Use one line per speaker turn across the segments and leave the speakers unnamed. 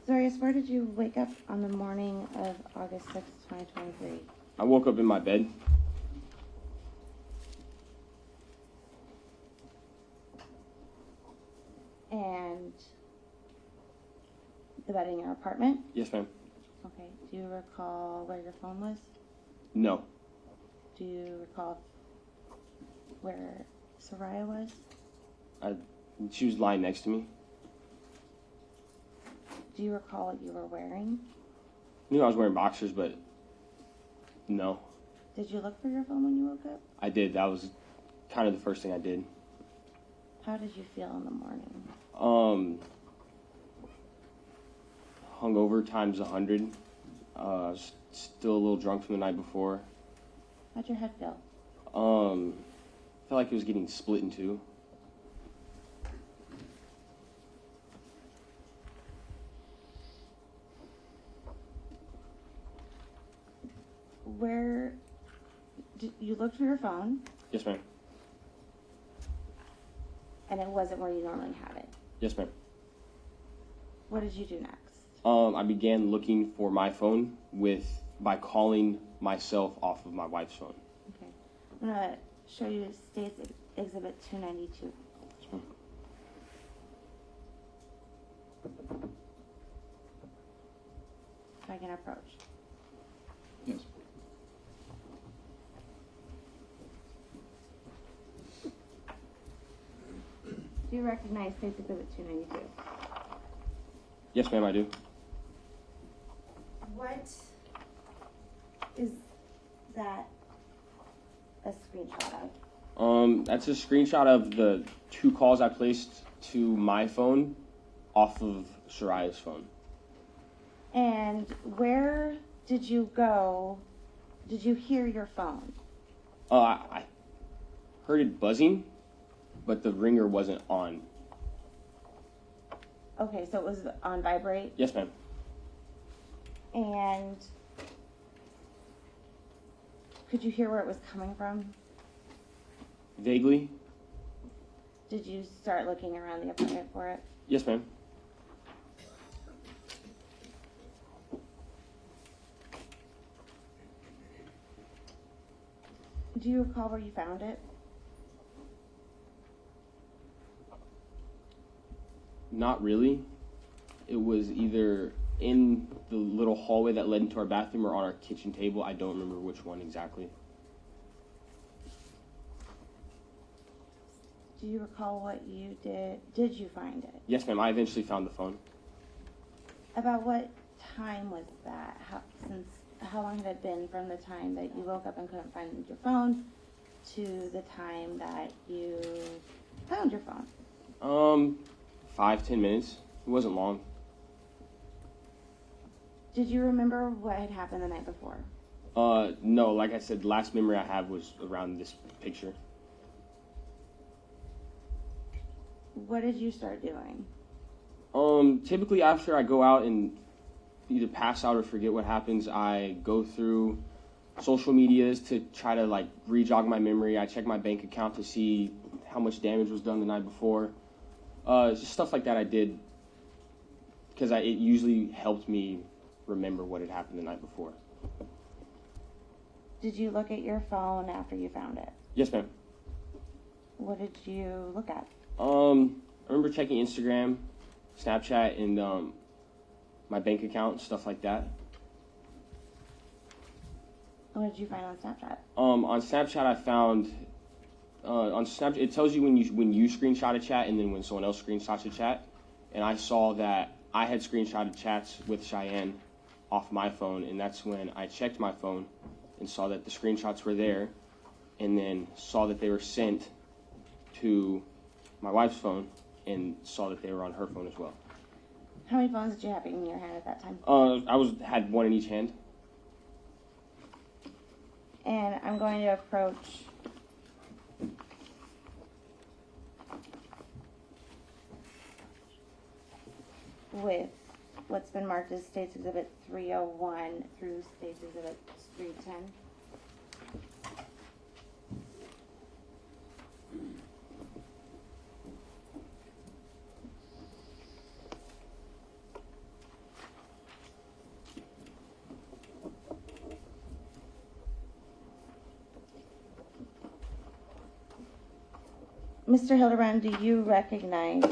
Zarrius, where did you wake up on the morning of August 6th, 2023?
I woke up in my bed.
And the bed in your apartment?
Yes, ma'am.
Okay. Do you recall where your phone was?
No.
Do you recall where Saria was?
She was lying next to me.
Do you recall what you were wearing?
I knew I was wearing boxers, but no.
Did you look for your phone when you woke up?
I did. That was kind of the first thing I did.
How did you feel in the morning?
Hungover times 100. Still a little drunk from the night before.
How'd your head feel?
Felt like it was getting split in two.
Where did you look for your phone?
Yes, ma'am.
And it wasn't where you normally have it.
Yes, ma'am.
What did you do next?
I began looking for my phone by calling myself off of my wife's phone.
Okay. I'm going to show you State's Exhibit 292.
Yes, ma'am.
If I can approach.
Yes.
Do you recognize State's Exhibit 292?
Yes, ma'am, I do.
What is that a screenshot of?
That's a screenshot of the 2 calls I placed to my phone off of Saria's phone.
And where did you go? Did you hear your phone?
I heard it buzzing, but the ringer wasn't on.
Okay, so it was on vibrate.
Yes, ma'am.
And could you hear where it was coming from?
Vaguely.
Did you start looking around the apartment for it?
Yes, ma'am.
Do you recall where you found it?
Not really. It was either in the little hallway that led into our bathroom or on our kitchen table. I don't remember which one exactly.
Do you recall what you did? Did you find it?
Yes, ma'am. I eventually found the phone.
About what time was that? How long had it been from the time that you woke up and couldn't find your phone to the time that you found your phone?
5-10 minutes. It wasn't long.
Did you remember what had happened the night before?
No. Like I said, the last memory I have was around this picture.
What did you start doing?
Typically after I go out and either pass out or forget what happens, I go through social medias to try to re-jog my memory. I check my bank account to see how much damage was done the night before. Just stuff like that I did because it usually helped me remember what had happened the night before.
Did you look at your phone after you found it?
Yes, ma'am.
What did you look at?
I remember checking Instagram, Snapchat, and my bank account, stuff like that.
What did you find on Snapchat?
On Snapchat, I found on Snapchat it tells you when you screenshot a chat and then when someone else screenshots a chat. And I saw that I had screenshotted chats with Cheyenne off my phone, and that's when I checked my phone and saw that the screenshots were there, and then saw that they were sent to my wife's phone and saw that they were on her phone as well.
How many phones did you have in your hand at that time?
I had one in each hand.
And I'm going to approach with what's been marked as State's Exhibit 301 through State's Exhibit 310. Mr. Hildebrand, do you recognize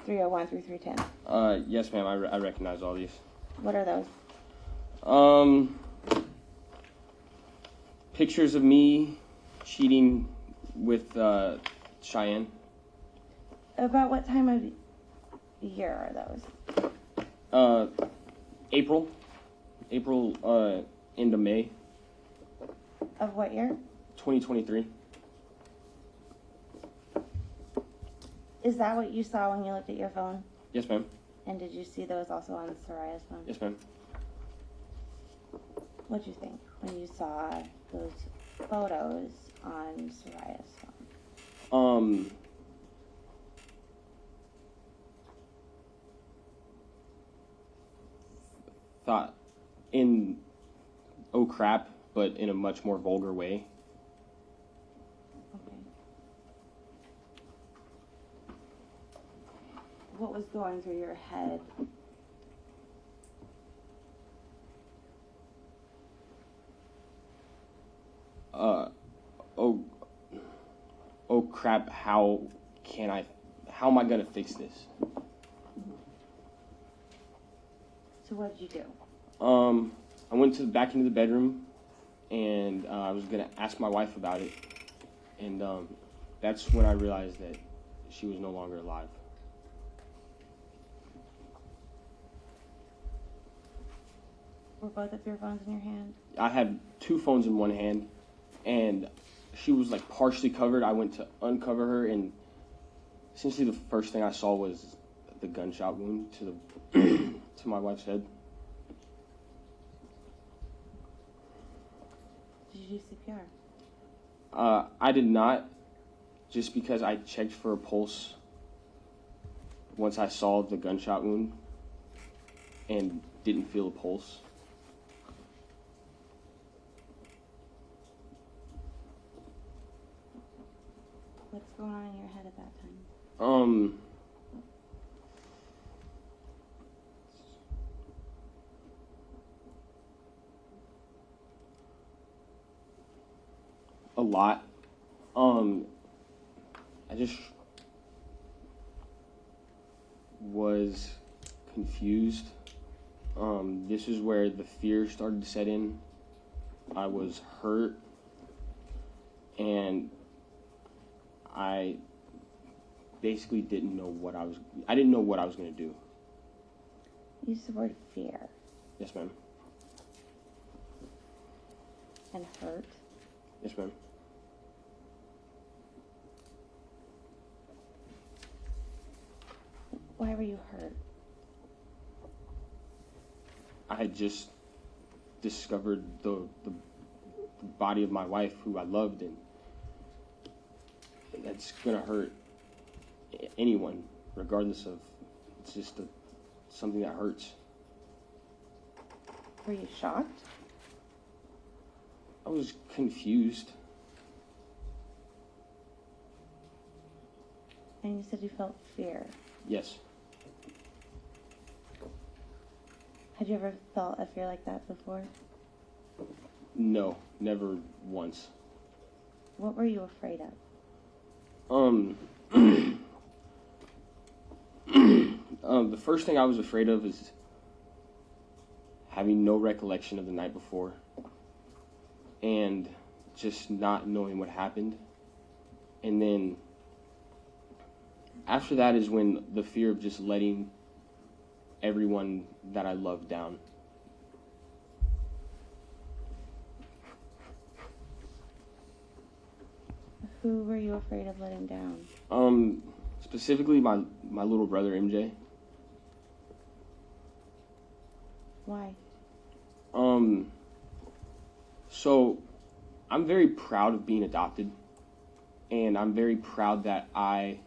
301 through 310?
Yes, ma'am. I recognize all these.
What are those?
Pictures of me cheating with Cheyenne.
About what time of year are those?
April, end of May,
Of what year?
2023.
Is that what you saw when you looked at your phone?
Yes, ma'am.
And did you see those also on Saria's phone?
Yes, ma'am.
What'd you think when you saw those photos on Saria's phone?
Thought in, oh crap, but in a much more vulgar way.
Okay. What was going through your head?
Oh crap, how am I gonna fix this?
So what did you do?
I went back into the bedroom, and I was gonna ask my wife about it, and that's when I realized that she was no longer alive.
Were both of your phones in your hand?
I had two phones in one hand, and she was like partially covered. I went to uncover her, and essentially the first thing I saw was the gunshot wound to the to my wife's head.
Did you do CPR?
I did not, just because I checked for a pulse once I saw the gunshot wound and didn't feel a pulse.
What's going on in your head at that time?
A lot. I just was confused. This is where the fear started to set in. I was hurt, and I basically didn't know what I didn't know what I was going to do.
You used the word fear
Yes, ma'am.
and hurt.
Yes, ma'am.
Why were you hurt?
I had just discovered the body of my wife, who I loved, and that's gonna hurt anyone, regardless of. It's just something that hurts.
Were you shocked?
I was confused.
And you said you felt fear.
Yes.
Had you ever felt a fear like that before?
No, never once.
What were you afraid of?
The first thing I was afraid of is having no recollection of the night before and just not knowing what happened. And then after that is when the fear of just letting everyone that I love down.
Who were you afraid of letting down?
Specifically my little brother MJ.
Why?
So I'm very proud of being adopted, and I'm very proud that I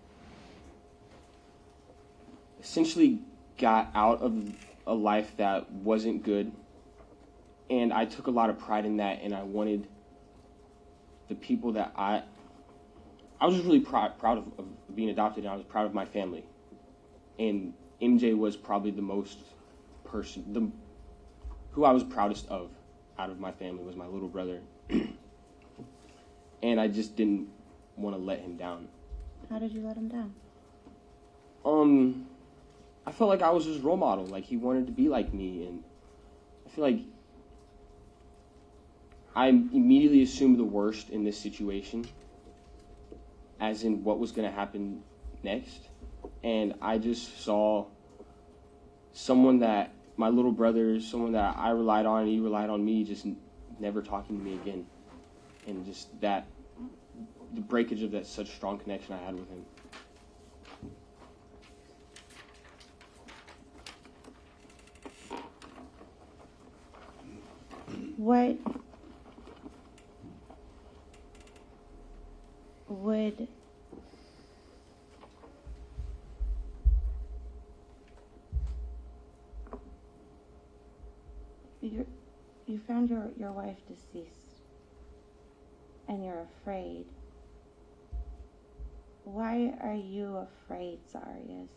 essentially got out of a life that wasn't good, and I took a lot of pride in that, and I wanted the people that I was just really proud of being adopted, and I was proud of my family. And MJ was probably the most who I was proudest of out of my family was my little brother. And I just didn't want to let him down.
How did you let him down?
I felt like I was his role model. Like, he wanted to be like me, and I feel like I immediately assumed the worst in this situation, as in what was going to happen next. And I just saw someone that my little brother, someone that I relied on, and he relied on me, just never talking to me again. And just the breakage of that such strong connection I had with him.
What would you found your wife deceased and you're afraid. Why are you afraid, Zarrius?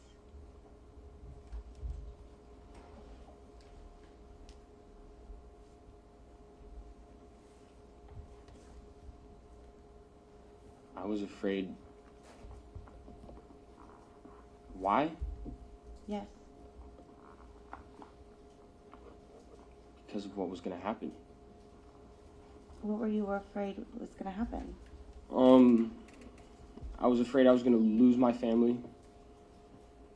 I was afraid. Why?
Yes.
Because of what was going to happen.
What were you afraid was going to happen?
I was afraid I was going to lose my family.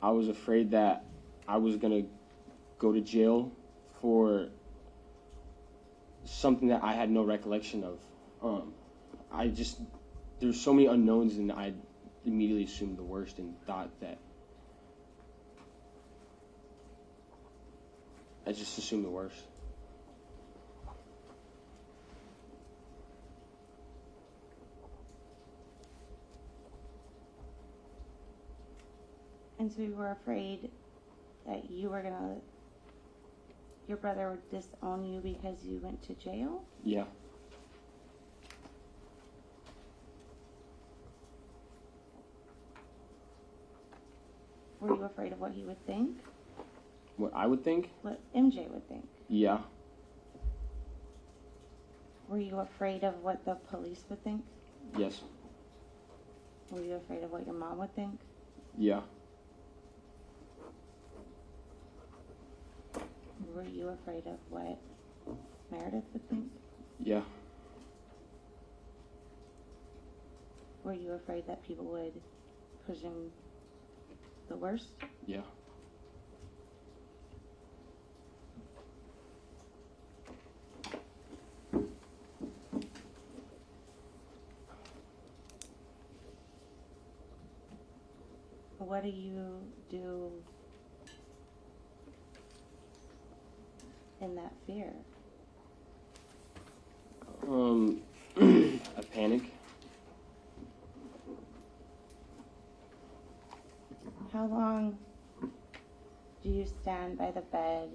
I was afraid that I was going to go to jail for something that I had no recollection of. There's so many unknowns, and I immediately assumed the worst and thought that I just assumed the worst.
And so you were afraid that your brother would disown you because you went to jail?
Yeah.
Were you afraid of what he would think?
What I would think?
What MJ would think?
Yeah.
Were you afraid of what the police would think?
Yes.
Were you afraid of what your mom would think?
Yeah.
Were you afraid of what Meredith would think?
Yeah.
Were you afraid that people would presume the worst?
Yeah.
What do you do in that fear?
I panic.
How long do you stand by the bed?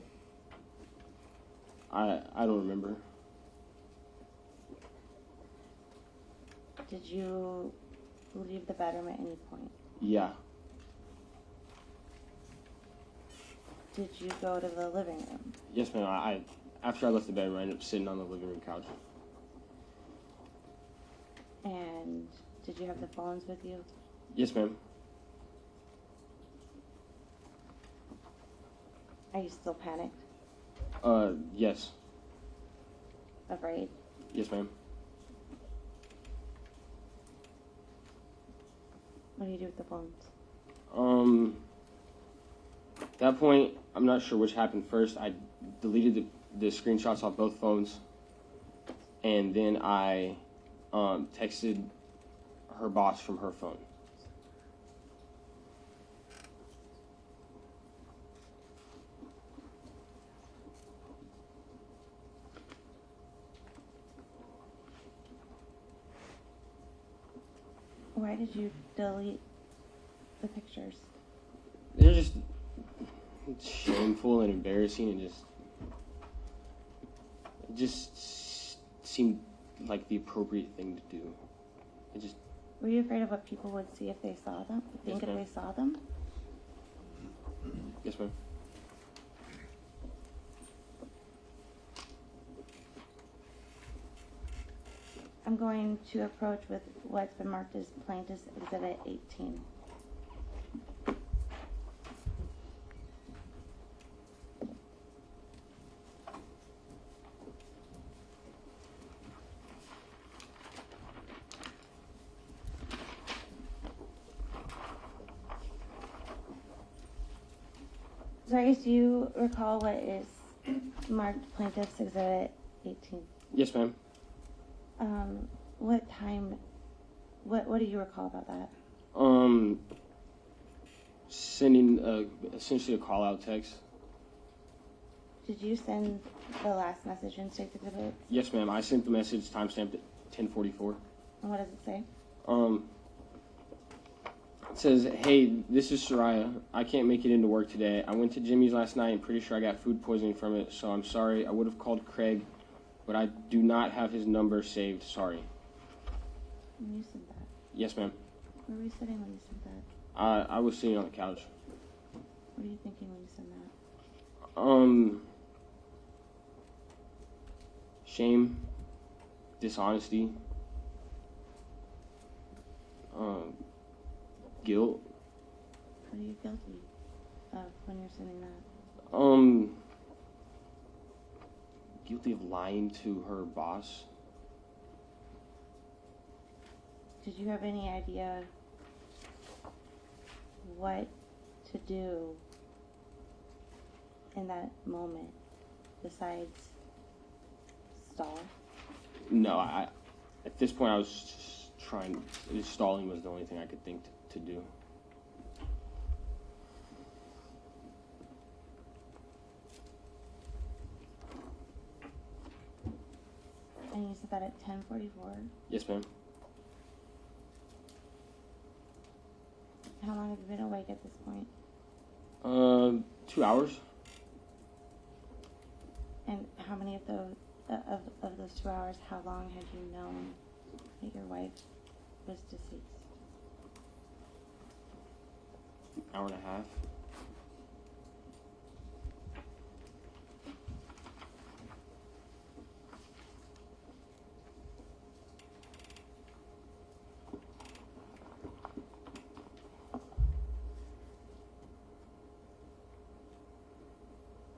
I don't remember.
Did you leave the bedroom at any point?
Yeah.
Did you go to the living room?
Yes, ma'am. I after I left the bedroom, I ended up sitting on the living room couch.
And did you have the phones with you?
Yes, ma'am.
Are you still panicked?
Yes.
Afraid?
Yes, ma'am.
What do you do with the phones?
At that point, I'm not sure which happened first. I deleted the screenshots off both phones, and then I texted her boss from her phone.
Why did you delete the pictures?
They're just shameful and embarrassing, and it just seemed like the appropriate thing to do.
Were you afraid of what people would see if they saw them? Think
Yes,
if
ma'am.
they saw them?
Yes, ma'am.
I'm going to approach with what's been marked as Plaintiff's Exhibit 18. Zarrius, do you recall what is marked Plaintiff's Exhibit 18?
Yes, ma'am.
What time, what do you recall about that?
Sending essentially a call-out text.
Did you send the last message in State's Exhibit?
Yes, ma'am. I sent the message timestamped at 10:44.
And what does it say?
It says, "Hey, this is Saria. I can't make it into work today. I went to Jimmy's last night and pretty sure I got food poisoning from it, so I'm sorry. I would have called Craig, but I do not have his number saved. Sorry."
When you sent that?
Yes, ma'am.
Where were you sitting when you sent that?
I was sitting on the couch.
What are you thinking when you sent that?
Shame, dishonesty, guilt.
What are you guilty of when you're sending that?
Guilty of lying to her boss.
Did you have any idea what to do in that moment besides stall?
No, at this point I was just trying, stalling was the only thing I could think to do.
And you said that at 10:44.
Yes, ma'am.
How long have you been awake at this point?
2 hours.
And how many of those of those 2 hours, how long had you known that your wife was deceased?
Hour and a half.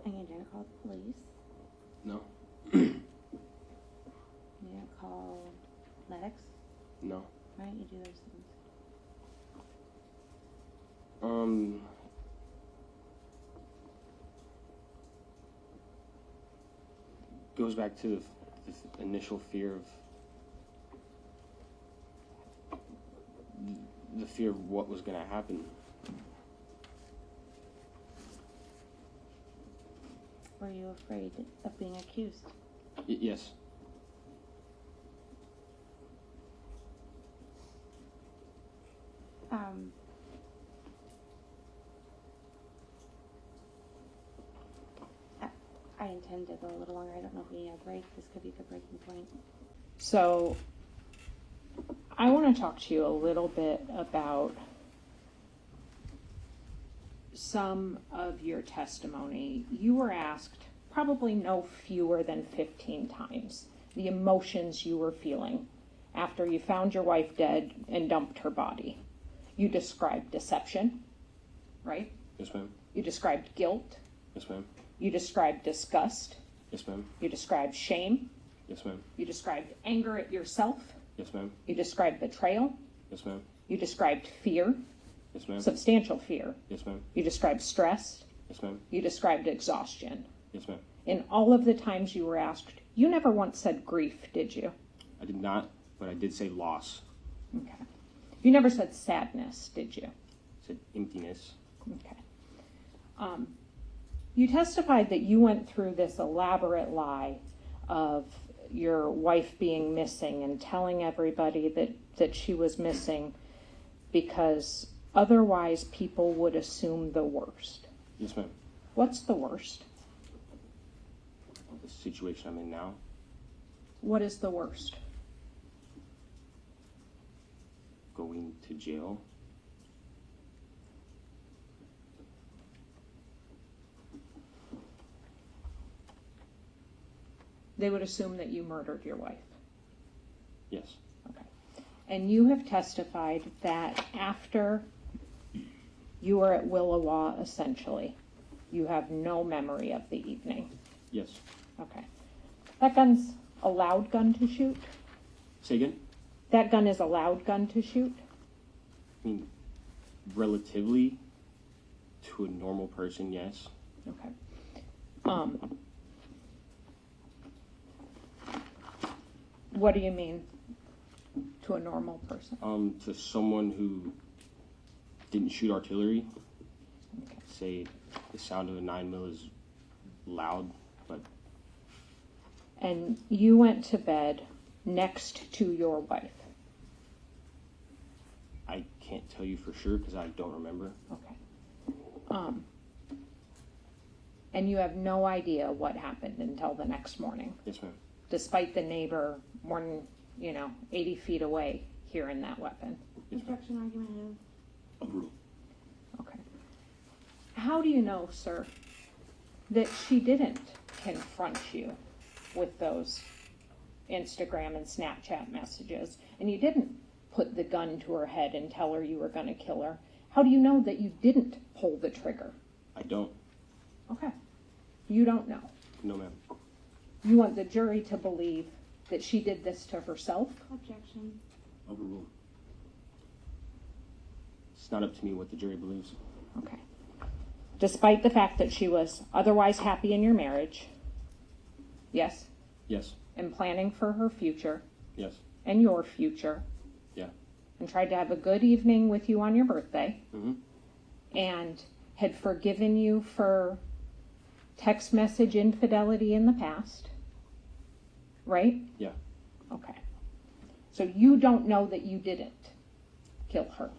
And you didn't call the police?
No.
You didn't call medics?
No.
Why didn't you do those things?
Goes back to the initial fear of the fear of what was going to happen.
Were you afraid of being accused?
Yes.
I intend to go a little longer. I don't know if we need a break. This could be a good breaking point.
So I want to talk to you a little bit about some of your testimony. You were asked probably no fewer than 15 times the emotions you were feeling after you found your wife dead and dumped her body. You described deception, right?
Yes, ma'am.
You described guilt.
Yes, ma'am.
You described disgust.
Yes, ma'am.
You described shame.
Yes, ma'am.
You described anger at yourself.
Yes, ma'am.
You described betrayal.
Yes, ma'am.
You described fear,
Yes, ma'am.
substantial fear.
Yes, ma'am.
You described stress.
Yes, ma'am.
You described exhaustion.
Yes, ma'am.
In all of the times you were asked, you never once said grief, did you?
I did not, but I did say loss.
Okay. You never said sadness, did you?
I said emptiness.
Okay. You testified that you went through this elaborate lie of your wife being missing and telling everybody that she was missing because otherwise people would assume the worst.
Yes, ma'am.
What's the worst?
The situation I'm in now.
What is the worst?
Going to jail.
They would assume that you murdered your wife.
Yes.
Okay. And you have testified that after you were at Willowa, essentially, you have no memory of the evening.
Yes.
Okay. That gun's a loud gun to shoot?
Say again?
That gun is a loud gun to shoot?
I mean, relatively to a normal person, yes.
Okay. What do you mean to a normal person?
To someone who didn't shoot artillery,
Okay.
say the sound of a 9mm is loud, but
And you went to bed next to your wife?
I can't tell you for sure because I don't remember.
Okay. And you have no idea what happened until the next morning,
Yes, ma'am.
despite the neighbor more than, 80 feet away hearing that weapon.
Yes, ma'am.
Objection, argument
Overruled.
Okay. How do you know, sir, that she didn't confront you with those Instagram and Snapchat messages, and you didn't put the gun to her head and tell her you were going to kill her? How do you know that you didn't pull the trigger?
I don't.
Okay. You don't know.
No, ma'am.
You want the jury to believe that she did this to herself?
Objection.
Overruled.
It's not up to me what the jury believes.
Okay. Despite the fact that she was otherwise happy in your marriage, yes,
Yes.
and planning for her future
Yes.
and your future,
Yeah.
and tried to have a good evening with you on your birthday,
Mm-hmm.
and had forgiven you for text message infidelity in the past, right?
Yeah.
Okay. So you don't know that you didn't kill her.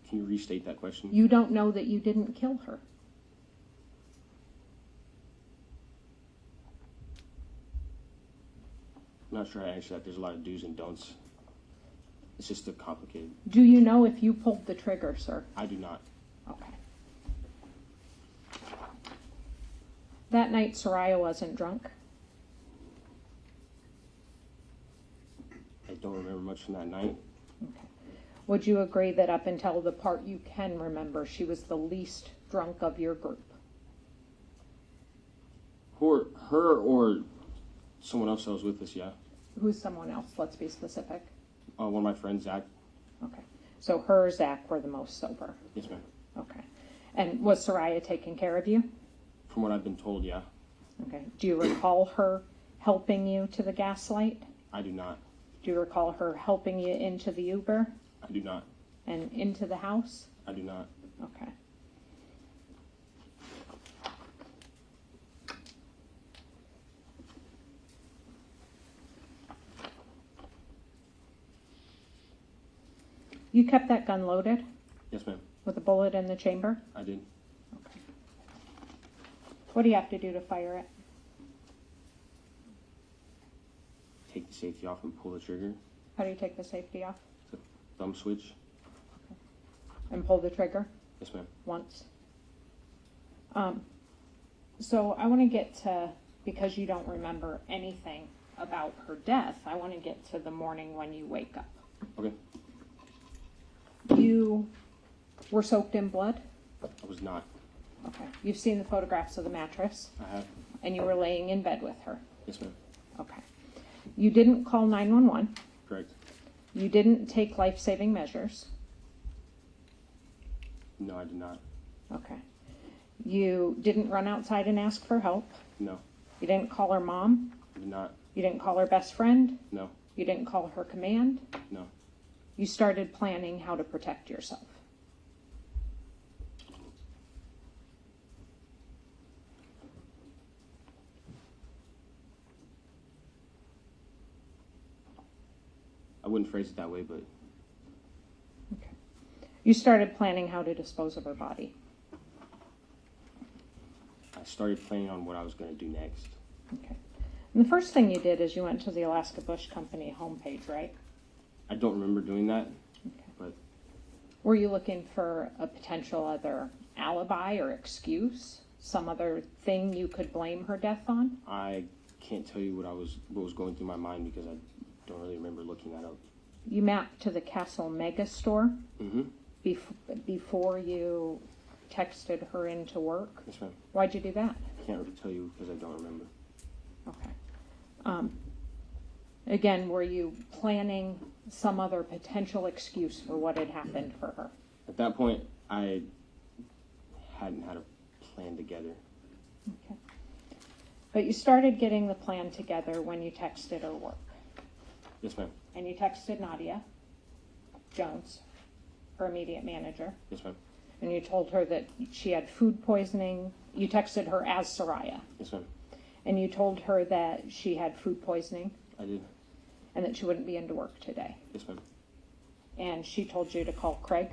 Can you restate that question?
You don't know that you didn't kill her.
I'm not sure how to answer that. There's a lot of do's and don'ts. It's just a complicated.
Do you know if you pulled the trigger, sir?
I do not.
Okay. That night, Saria wasn't drunk.
I don't remember much from that night.
Okay. Would you agree that up until the part you can remember, she was the least drunk of your group?
Her or someone else that was with us, yeah.
Who's someone else? Let's be specific.
One of my friends, Zach.
Okay. So her, Zach, were the most sober.
Yes, ma'am.
Okay. And was Saria taking care of you?
From what I've been told, yeah.
Okay. Do you recall her helping you to the gaslight?
I do not.
Do you recall her helping you into the Uber
I do not.
and into the house?
I do not.
Okay. You kept that gun loaded
Yes, ma'am.
with a bullet in the chamber?
I did.
Okay. What do you have to do to fire it?
Take the safety off and pull the trigger.
How do you take the safety off?
Thumb switch.
And pull the trigger
Yes, ma'am.
once? So I want to get to, because you don't remember anything about her death, I want to get to the morning when you wake up.
Okay.
You were soaked in blood?
I was not.
Okay. You've seen the photographs of the mattress,
I have.
and you were laying in bed with her.
Yes, ma'am.
Okay. You didn't call 911.
Correct.
You didn't take life-saving measures.
No, I did not.
Okay. You didn't run outside and ask for help.
No.
You didn't call her mom.
I did not.
You didn't call her best friend.
No.
You didn't call her command.
No.
You started planning how to protect yourself.
I wouldn't phrase it that way, but
Okay. You started planning how to dispose of her body.
I started planning on what I was going to do next.
Okay. And the first thing you did is you went to the Alaska Bush Company homepage, right?
I don't remember doing that,
Okay.
but
Were you looking for a potential other alibi or excuse? Some other thing you could blame her death on?
I can't tell you what was going through my mind because don't really remember looking that up.
You mapped to the Castle Mega Store
Mm-hmm.
before you texted her into work.
Yes, ma'am.
Why'd you do that?
I can't really tell you because I don't remember.
Okay. Again, were you planning some other potential excuse for what had happened for her?
At that point, I hadn't had a plan together.
Okay. But you started getting the plan together when you texted her work.
Yes, ma'am.
And you texted Nadia Jones, her immediate manager,
Yes, ma'am.
and you told her that she had food poisoning. You texted her as Saria,
Yes, ma'am.
and you told her that she had food poisoning
I did.
and that she wouldn't be into work today.
Yes, ma'am.
And she told you to call Craig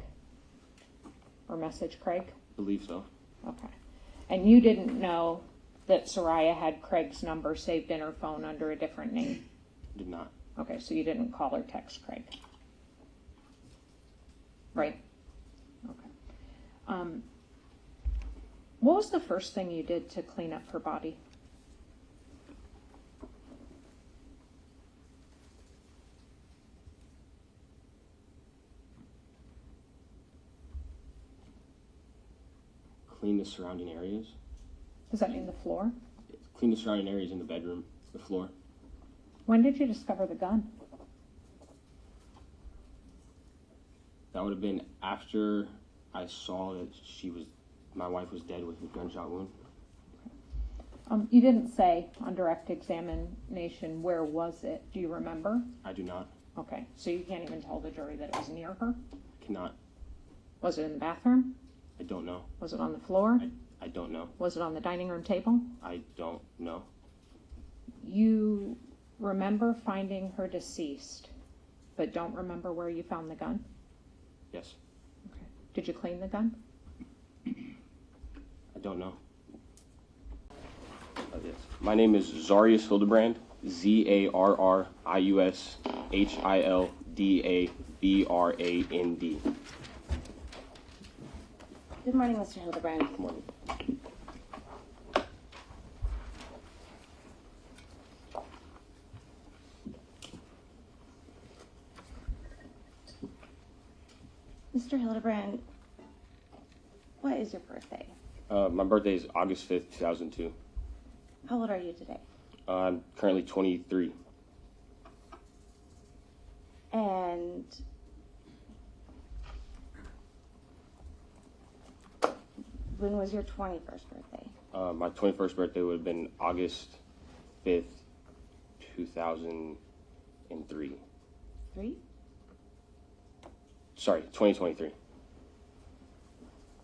or message Craig?
Believe so.
Okay. And you didn't know that Saria had Craig's number saved in her phone under a different name?
Did not.
Okay, so you didn't call or text Craig? Right? Okay. What was the first thing you did to clean up her body?
Clean the surrounding areas.
Does that mean the floor?
Clean the surrounding areas in the bedroom, the floor.
When did you discover the gun?
That would have been after I saw that my wife was dead with a gunshot wound.
You didn't say on direct examination, where was it? Do you remember?
I do not.
Okay, so you can't even tell the jury that it was near her?
Cannot.
Was it in the bathroom?
I don't know.
Was it on the floor?
I don't know.
Was it on the dining room table?
I don't know.
You remember finding her deceased, but don't remember where you found the gun?
Yes.
Okay. Did you clean the gun?
I don't know. Yes. My name is Zarrius Hildabrand. Zarrius Hildabrand.
Good morning, Mr. Hildebrand.
Good morning.
Mr. Hildebrand, what is your birthday?
My birthday is August 5th, 2002.
How old are you today?
I'm currently 23.
And when was your 21st birthday?
My 21st birthday would have been August 5th, 2003.
3?
Sorry, 2023.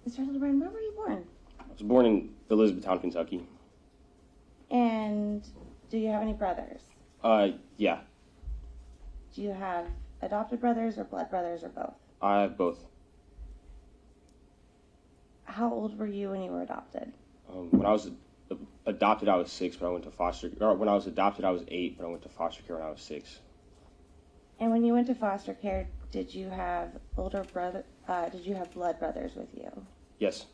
Mr. Hildebrand, where were you born?
I was born in Elizabethtown, Kentucky.
And do you have any brothers?
Yeah,
Do you have adopted brothers or blood brothers or both?
I have both.
How old were you when you were adopted?
When I was adopted, I was 6, but I went to foster. Or when I was adopted, I was 8, but I went to foster care when I was 6.
And when you went to foster care, did you have did you have blood brothers with you?
Yes.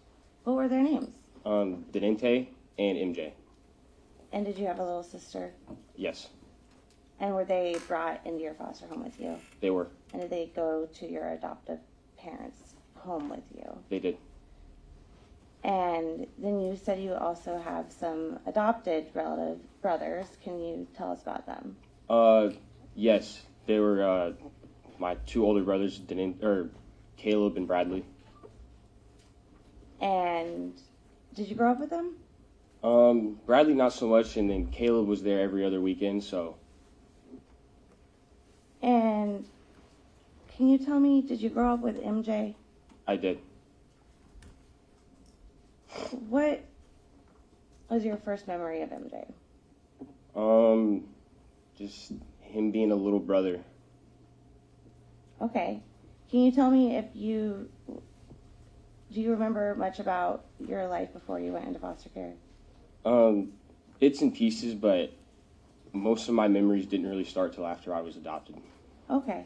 What were their names?
Denente and MJ.
And did you have a little sister?
Yes,
And were they brought into your foster home with you?
they were.
And did they go to your adoptive parents' home with you?
They did.
And then you said you also have some adopted relative brothers. Can you tell us about them?
Yes, they were my 2 older brothers, Caleb and Bradley.
And did you grow up with them?
Bradley not so much, and then Caleb was there every other weekend. So
And can you tell me, did you grow up with MJ?
I did.
What was your first memory of MJ?
Just him being a little brother.
Okay. Can you tell me do you remember much about your life before you went into foster care?
Bits and pieces, but most of my memories didn't really start till after I was adopted.
Okay.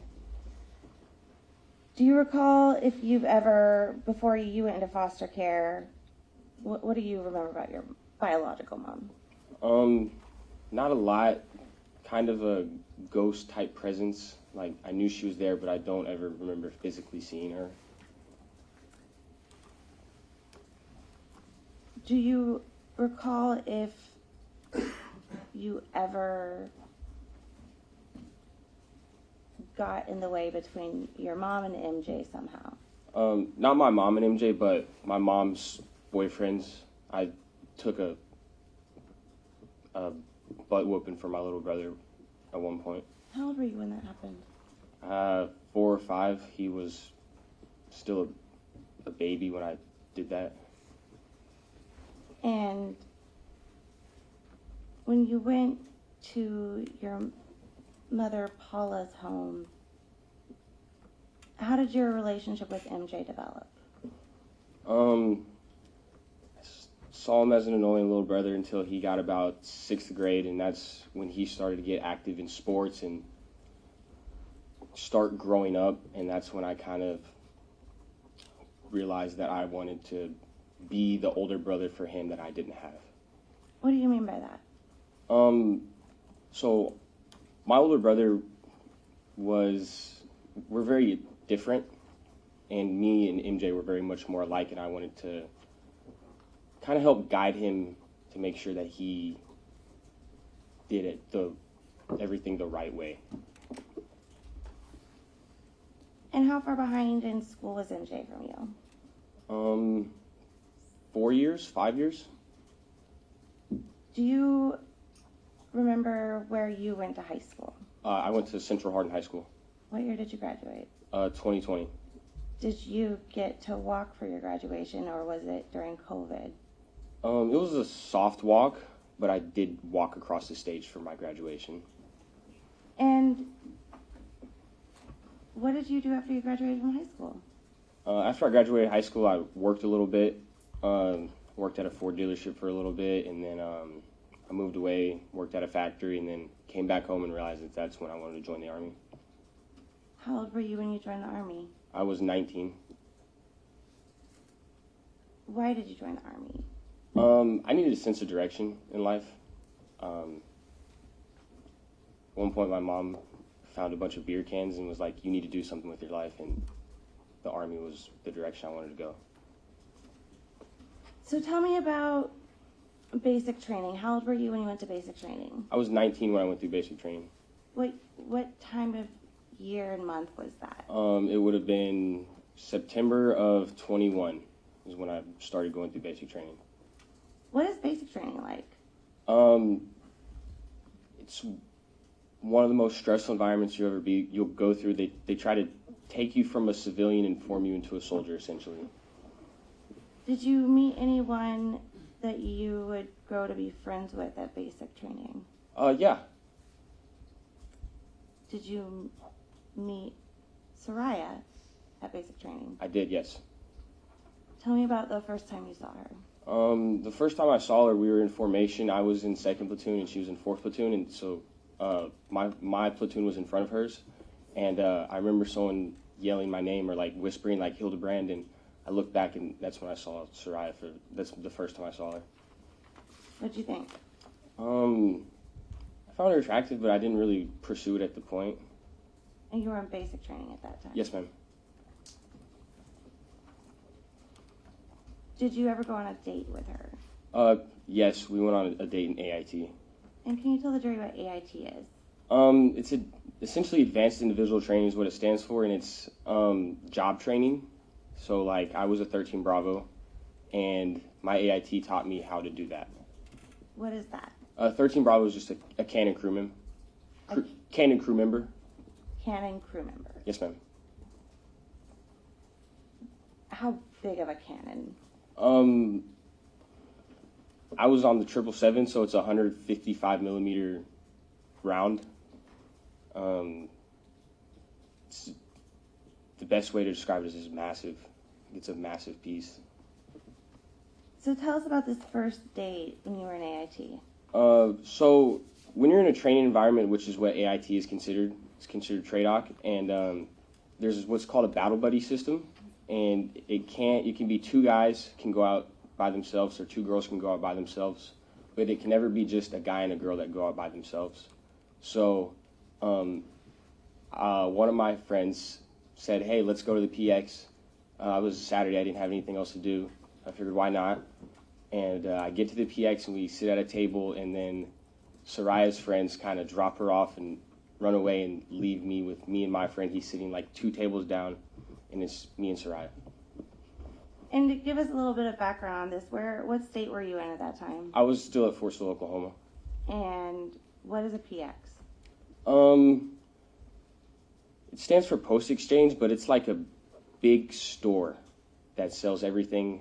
Do you recall if you've ever, before you went into foster care, what do you remember about your biological mom?
Not a lot. kind of a ghost type presence. Like, I knew she was there, but I don't ever remember physically seeing her.
Do you recall if you ever got in the way between your mom and MJ somehow?
Not my mom and MJ, but my mom's boyfriends. I took a butt whooping for my little brother at one point.
How old were you when that happened?
4 or 5. He was still a baby when I did that.
And when you went to your mother Paula's home, how did your relationship with MJ develop?
I saw him as an annoying little brother until he got about 6th grade, and that's when he started to get active in sports and start growing up, and that's when I kind of realized that I wanted to be the older brother for him that I didn't have.
What do you mean by that?
So my older brother we're very different, and me and MJ were very much more alike, and I wanted to kind of help guide him to make sure that he did everything the right way.
And how far behind in school was MJ from you?
4 years, 5 years.
Do you remember where you went to high school?
I went to Central Hardin High School.
What year did you graduate?
2020.
Did you get to walk for your graduation, or was it during COVID?
It was a soft walk, but I did walk across the stage for my graduation.
And what did you do after you graduated from high school?
After I graduated high school, I worked a little bit. Worked at a Ford dealership for a little bit, and then I moved away, worked at a factory, and then came back home and realized that that's when I wanted to join the Army.
How old were you when you joined the Army?
I was 19.
Why did you join the Army?
I needed a sense of direction in life. At one point, my mom found a bunch of beer cans and was like, "You need to do something with your life," and the Army was the direction I wanted to go.
So tell me about basic training. How old were you when you went to basic training?
I was 19 when I went through basic training.
What time of year and month was that?
It would have been September of 21 is when I started going through basic training.
What is basic training like?
It's one of the most stressful environments you'll go through. They try to take you from a civilian and form you into a soldier, essentially.
Did you meet anyone that you would grow to be friends with at basic training?
Yeah.
Did you meet Saria at basic training?
I did, yes.
Tell me about the first time you saw her.
The first time I saw her, we were in formation. I was in 2nd platoon and she was in 4th platoon, and so my platoon was in front of hers. And I remember someone yelling my name or like whispering like Hildabrand, and I looked back and that's when I saw Saria. That's the first time I saw her.
What'd you think?
I found her attractive, but I didn't really pursue it at the point.
And you were in basic training at that time?
Yes, ma'am.
Did you ever go on a date with her?
Yes, we went on a date in AIT.
And can you tell the jury what AIT is?
It's essentially Advanced Individual Training is what it stands for, and it's job training. So, like, I was a 13 Bravo, and my AIT taught me how to do that.
What is that?
13 Bravo is just a cannon crew member. Cannon crew member.
Cannon crew member.
Yes, ma'am.
How big of a cannon?
I was on the 777, so it's a 155 millimeter round. It's, the best way to describe it is massive. It's a massive piece.
So tell us about this first date when you were in AIT.
So when you're in a training environment, which is what AIT is considered, it's considered TRADOC, and there's what's called a battle buddy system, and it can be 2 guys can go out by themselves or 2 girls can go out by themselves, but it can never be just a guy and a girl that go out by themselves. So one of my friends said, hey, let's go to the PX. It was a Saturday. I didn't have anything else to do. I figured, why not? And I get to the PX, and we sit at a table, and then Saria's friends kind of drop her off and run away and leave me with me and my friend. He's sitting like 2 tables down, and it's me and Saria.
And to give us a little bit of background on this, what state were you in at that time?
I was still at Fort Sill, Oklahoma.
And what is a PX?
It stands for Post Exchange, but it's like a big store that sells everything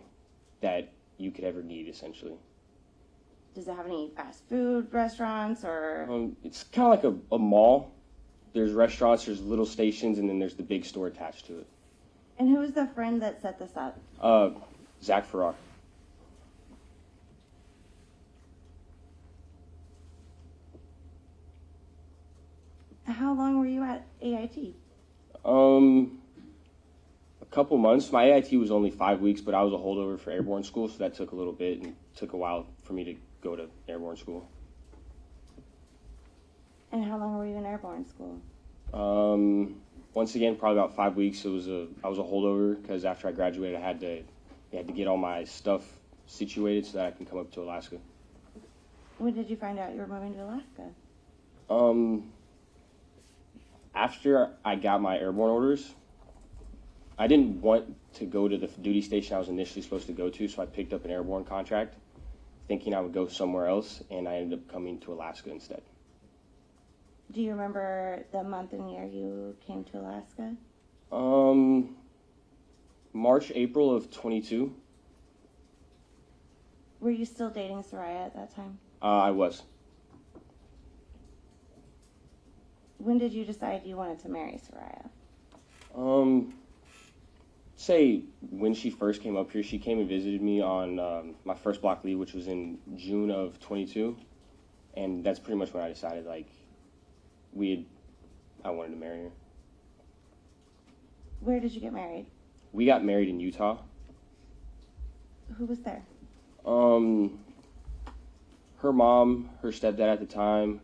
that you could ever need, essentially.
Does it have any fast food restaurants or?
It's kind of like a mall. There's restaurants, there's little stations, and then there's the big store attached to it.
And who was the friend that set this up?
Zach Farrar.
How long were you at AIT?
A couple months. My AIT was only 5 weeks, but I was a holdover for airborne school, so that took a little bit and took a while for me to go to airborne school.
And how long were you in airborne school?
Once again, probably about 5 weeks. I was a holdover because after I graduated, I had to get all my stuff situated so that I can come up to Alaska.
When did you find out you were moving to Alaska?
After I got my airborne orders, I didn't want to go to the duty station I was initially supposed to go to, so I picked up an airborne contract, thinking I would go somewhere else, and I ended up coming to Alaska instead.
Do you remember the month and year you came to Alaska?
March, April of 22.
Were you still dating Saria at that time?
I was.
When did you decide you wanted to marry Saria?
Say when she first came up here, she came and visited me on my first block leave, which was in June of 22, and that's pretty much when I decided I wanted to marry her.
Where did you get married?
We got married in Utah.
Who was there?
Her mom, her stepdad at the time,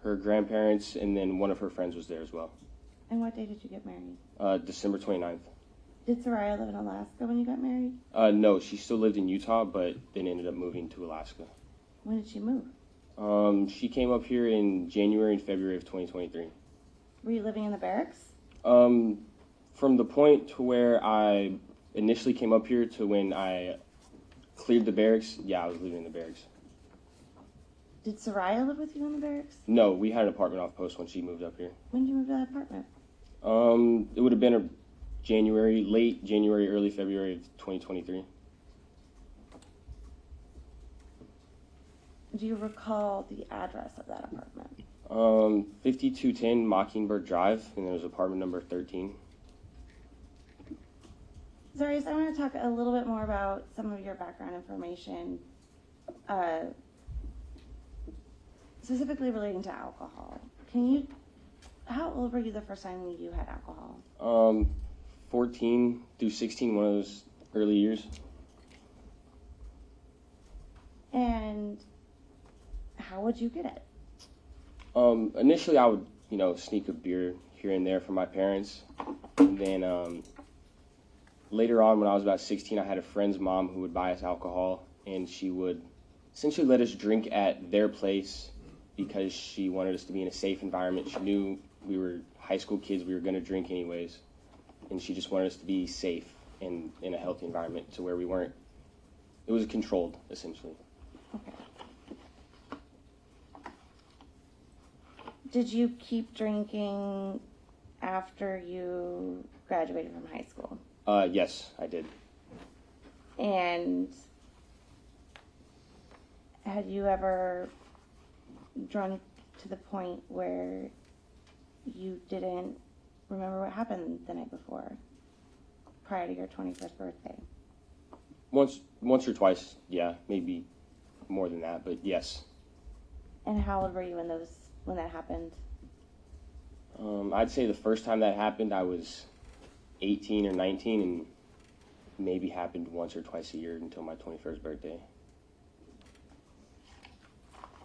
her grandparents, and then one of her friends was there as well.
And what day did you get married?
December 29th.
Did Saria live in Alaska when you got married?
No, she still lived in Utah, but then ended up moving to Alaska.
When did she move?
She came up here in January and February of 2023.
Were you living in the barracks?
From the point to where I initially came up here to when I cleared the barracks, yeah, I was living in the barracks.
Did Saria live with you in the barracks?
No, we had an apartment off post when she moved up here.
When did you move to that apartment?
It would have been late January, early February of 2023.
Do you recall the address of that apartment?
5210 Mockingbird Drive, and there was apartment number 13.
Zarrius, I want to talk a little bit more about some of your background information, specifically relating to alcohol. How old were you the first time you had alcohol?
14 through 16, one of those early years.
And how would you get it?
Initially, I would, sneak a beer here and there from my parents. And then later on, when I was about 16, I had a friend's mom who would buy us alcohol, and she would essentially let us drink at their place because she wanted us to be in a safe environment. She knew we were high school kids, we were going to drink anyways, and she just wanted us to be safe and in a healthy environment to where we weren't. It was controlled, essentially.
Okay. Did you keep drinking after you graduated from high school?
Yes, I did.
And had you ever drunk to the point where you didn't remember what happened the night before, prior to your 21st birthday?
Once or twice, yeah, maybe more than that, but yes.
And how old were you when that happened?
I'd say the first time that happened, I was 18 or 19, and maybe happened once or twice a year until my 21st birthday.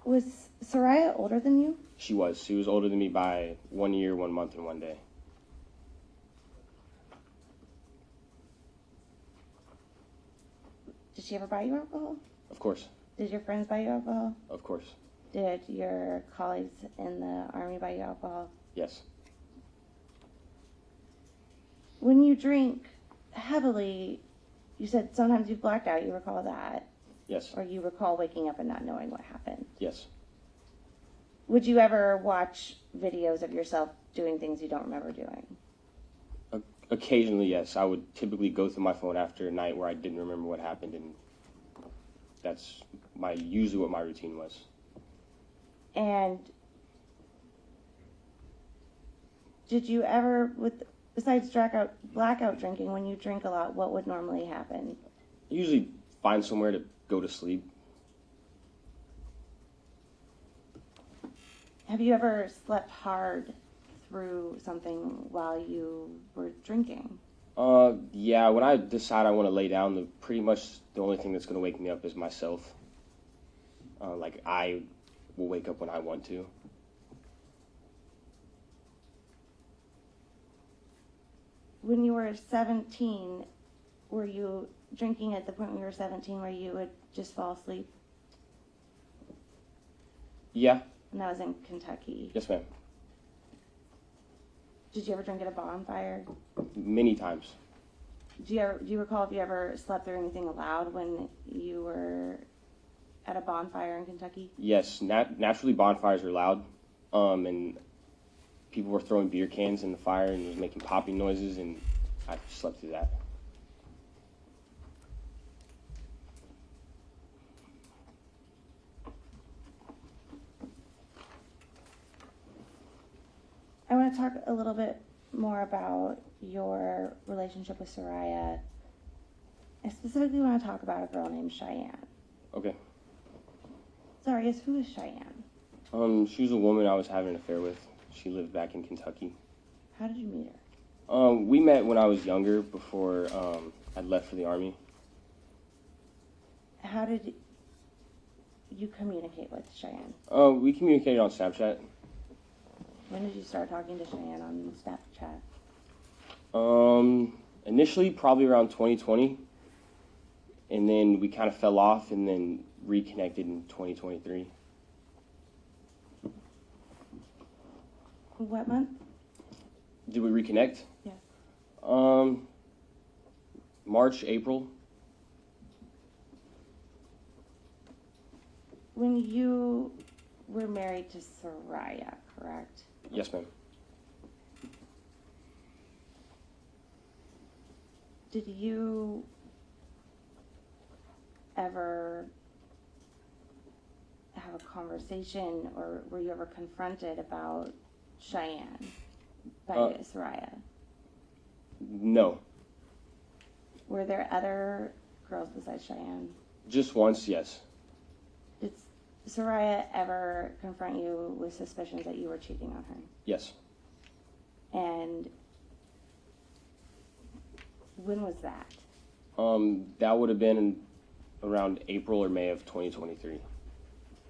Was Saria older than you?
She was. She was older than me by 1 year, 1 month, and 1 day.
Did she ever buy you alcohol?
Of course.
Did your friends buy you alcohol?
Of course.
Did your colleagues in the Army buy you alcohol?
Yes.
When you drink heavily, you said sometimes you've blacked out. You recall that?
Yes.
Or you recall waking up and not knowing what happened?
Yes.
Would you ever watch videos of yourself doing things you don't remember doing?
Occasionally, yes. I would typically go through my phone after a night where I didn't remember what happened, and that's usually what my routine was.
And did you ever, besides blackout drinking, when you drink a lot, what would normally happen?
I usually find somewhere to go to sleep.
Have you ever slept hard through something while you were drinking?
Yeah, when I decide I want to lay down, pretty much the only thing that's going to wake me up is myself. I will wake up when I want to.
When you were 17, were you drinking at the point when you were 17 where you would just fall asleep?
Yeah.
And that was in Kentucky.
Yes, ma'am.
Did you ever drink at a bonfire?
Many times.
Do you recall if you ever slept through anything loud when you were at a bonfire in Kentucky?
Yes. Naturally, bonfires are loud, and people were throwing beer cans in the fire and it was making popping noises, and I slept through that.
I want to talk a little bit more about your relationship with Saria. I specifically want to talk about a girl named Cheyenne.
Okay.
Zarrius, who is Cheyenne?
She was a woman I was having an affair with. She lived back in Kentucky.
How did you meet her?
We met when I was younger, before I'd left for the Army.
How did you communicate with Cheyenne?
We communicated on Snapchat.
When did you start talking to Cheyenne on Snapchat?
Initially, probably around 2020, and then we kind of fell off, and then reconnected in 2023.
What month?
Did we reconnect?
Yes.
March, April.
When you were married to Saria, correct?
Yes, ma'am.
Did you ever have a conversation, or were you ever confronted about Cheyenne by Saria?
No.
Were there other girls besides Cheyenne?
Just once, yes.
Did Saria ever confront you with suspicions that you were cheating on her?
Yes.
And when was that?
That would have been around April or May of 2023.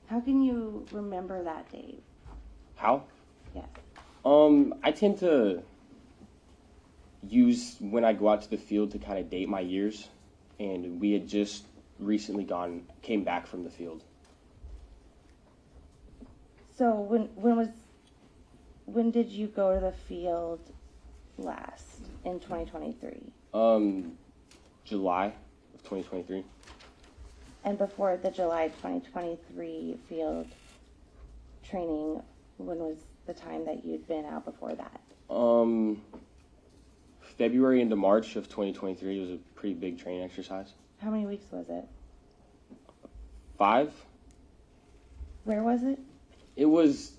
How can you remember that date?
How?
Yes.
I tend to use when I go out to the field to kind of date my years, and we had just recently came back from the field.
So when did you go to the field last in 2023?
July of 2023.
And before the July 2023 field training, when was the time that you'd been out before that?
February into March of 2023 was a pretty big training exercise.
How many weeks was it?
5.
Where was it?
It was,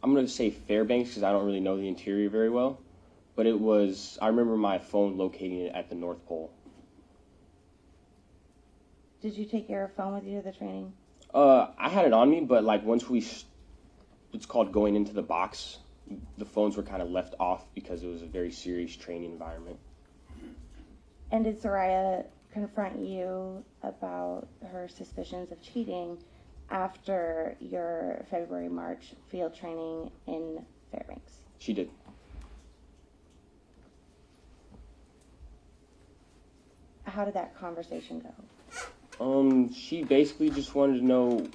I'm going to say Fairbanks because I don't really know the interior very well. But it was, I remember my phone locating it at the North Pole.
Did you take your phone with you to the training?
I had it on me, but like once it's called going into the box, the phones were kind of left off because it was a very serious training environment.
And did Saria confront you about her suspicions of cheating after your February-March field training in Fairbanks?
She did.
How did that conversation go?
She basically just wanted to know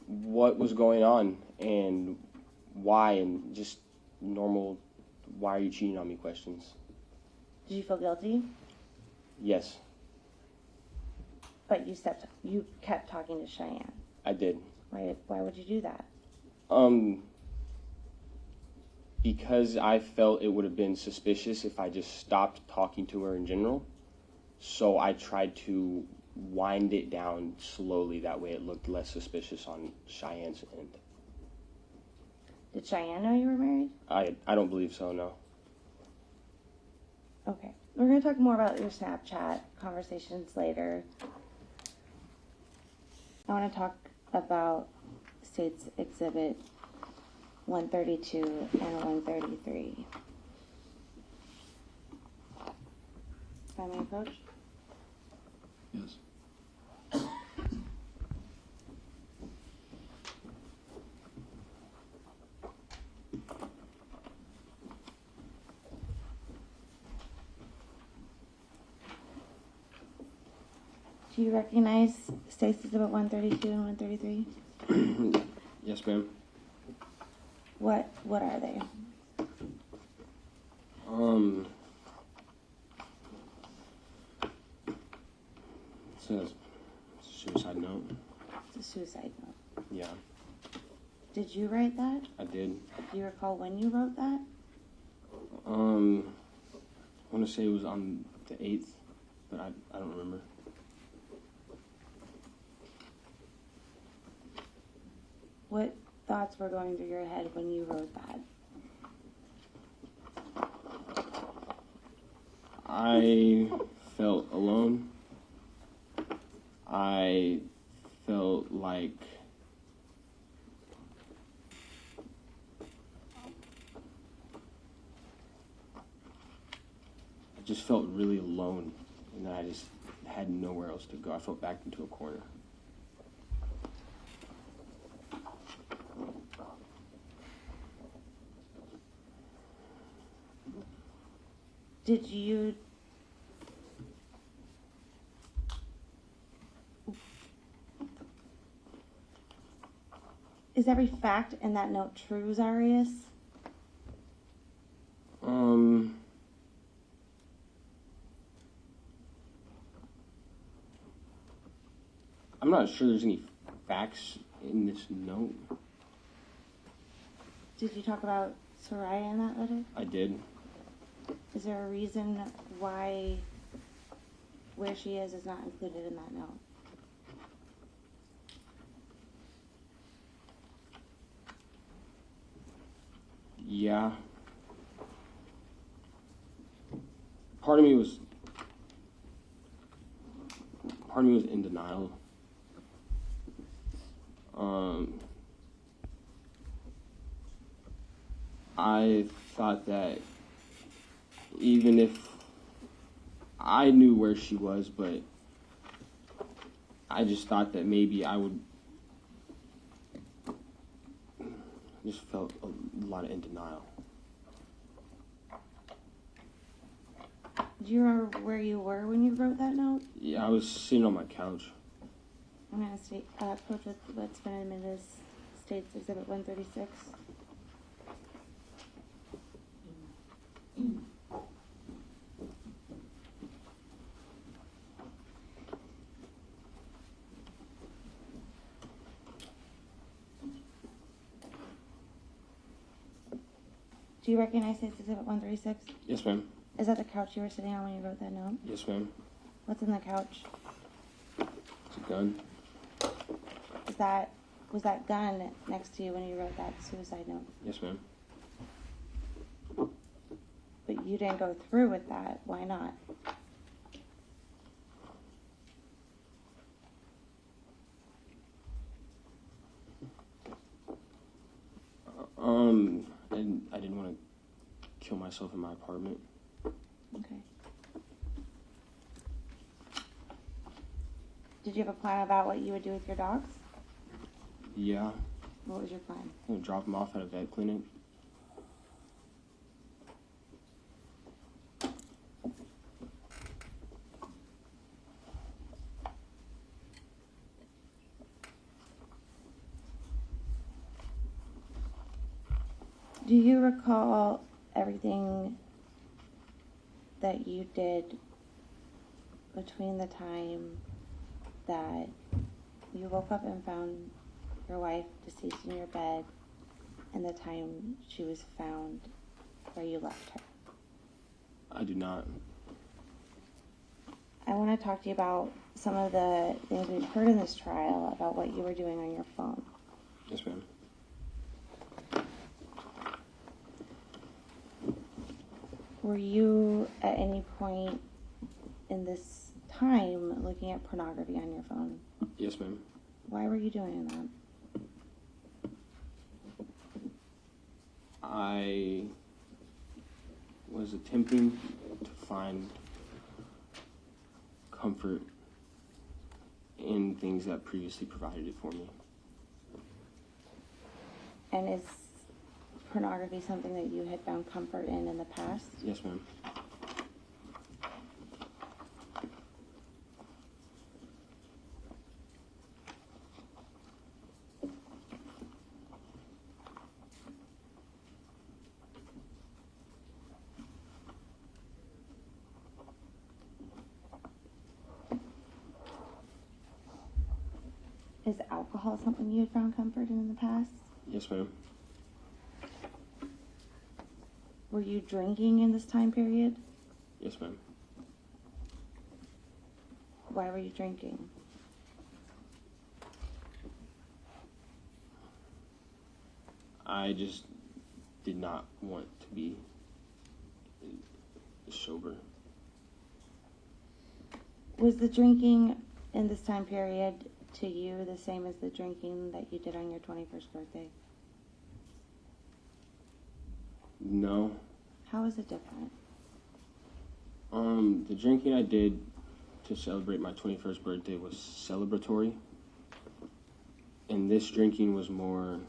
what was going on and why, and just normal, why are you cheating on me questions.
Did you feel guilty?
Yes,
But you kept talking to Cheyenne.
I did.
Why would you do that?
Because I felt it would have been suspicious if I just stopped talking to her in general. So I tried to wind it down slowly. That way it looked less suspicious on Cheyenne's end.
Did Cheyenne know you were married?
I don't believe so, no.
Okay. We're going to talk more about your Snapchat conversations later. I want to talk about State's Exhibit 132 and 133. Can I approach?
Yes.
Do you recognize State's Exhibit 132 and 133?
Yes, ma'am.
What are they?
It says suicide note.
It's a suicide note.
Yeah,
Did you write that?
I did.
Do you recall when you wrote that?
I want to say it was on the 8th, but I don't remember.
What thoughts were going through your head when you wrote that?
I felt alone. I felt like I just felt really alone, and I just had nowhere else to go. I felt backed into a corner.
Did you Is every fact in that note true, Zarrius?
I'm not sure there's any facts in this note.
Did you talk about Saria in that letter?
I did.
Is there a reason why where she is not included in that note?
Yeah. Part of me was in denial. I thought that even if I knew where she was, but I just thought that maybe I would. Just felt a lot in denial.
Do you remember where you were when you wrote that note?
Yeah, I was sitting on my couch.
I'm going to approach with what's been admitted as State's Exhibit 136. Do you recognize State's Exhibit 136?
Yes, ma'am.
Is that the couch you were sitting on when you wrote that note?
Yes, ma'am.
What's in the couch?
It's a gun.
Was that gun next to you when you wrote that suicide note?
Yes, ma'am.
But you didn't go through with that. Why not?
And I didn't want to kill myself in my apartment.
Okay. Did you have a plan about what you would do with your dogs?
Yeah.
What was your plan?
I'm gonna drop him off at a vet clinic.
Do you recall everything that you did between the time that you woke up and found your wife deceased in your bed and the time she was found where you left her?
I do not.
I want to talk to you about some of the things we've heard in this trial about what you were doing on your phone.
Yes, ma'am.
Were you at any point in this time looking at pornography on your phone?
Yes, ma'am.
Why were you doing that?
I was attempting to find comfort in things that previously provided it for me.
And is pornography something that you had found comfort in the past?
Yes, ma'am.
Is alcohol something you had found comfort in the past?
Yes, ma'am.
Were you drinking in this time period?
Yes, ma'am.
Why were you drinking?
I just did not want to be sober.
Was the drinking in this time period to you the same as the drinking that you did on your 21st birthday?
No.
How is it different?
The drinking I did to celebrate my 21st birthday was celebratory. And this drinking was more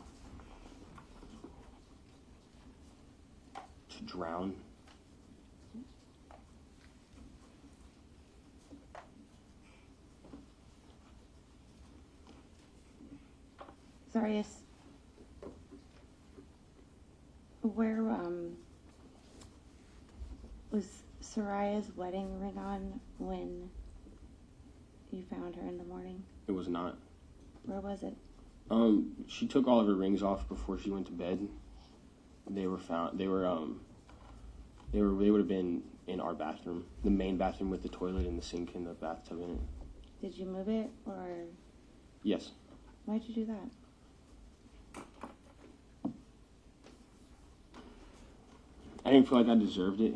to drown.
Zarrius, where was Saria's wedding ring on when you found her in the morning?
It was not.
Where was it?
She took all of her rings off before she went to bed. They were found. They would have been in our bathroom, the main bathroom with the toilet and the sink and the bathtub in it.
Did you move it, or
Yes.
why'd you do that?
I didn't feel like I deserved it.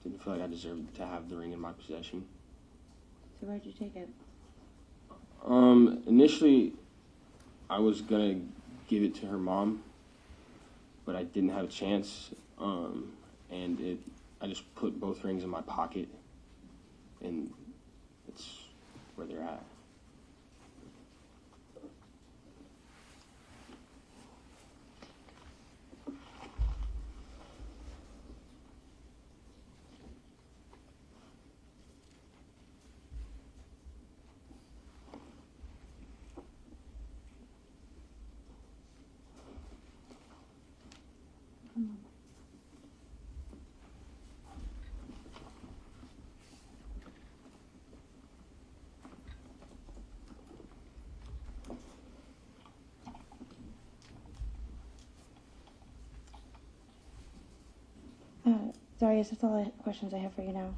Didn't feel like I deserved to have the ring in my possession.
So where'd you take it?
Initially, I was gonna give it to her mom, but I didn't have a chance. I just put both rings in my pocket, and it's where they're at.
Zarrius, that's all the questions I have for you now.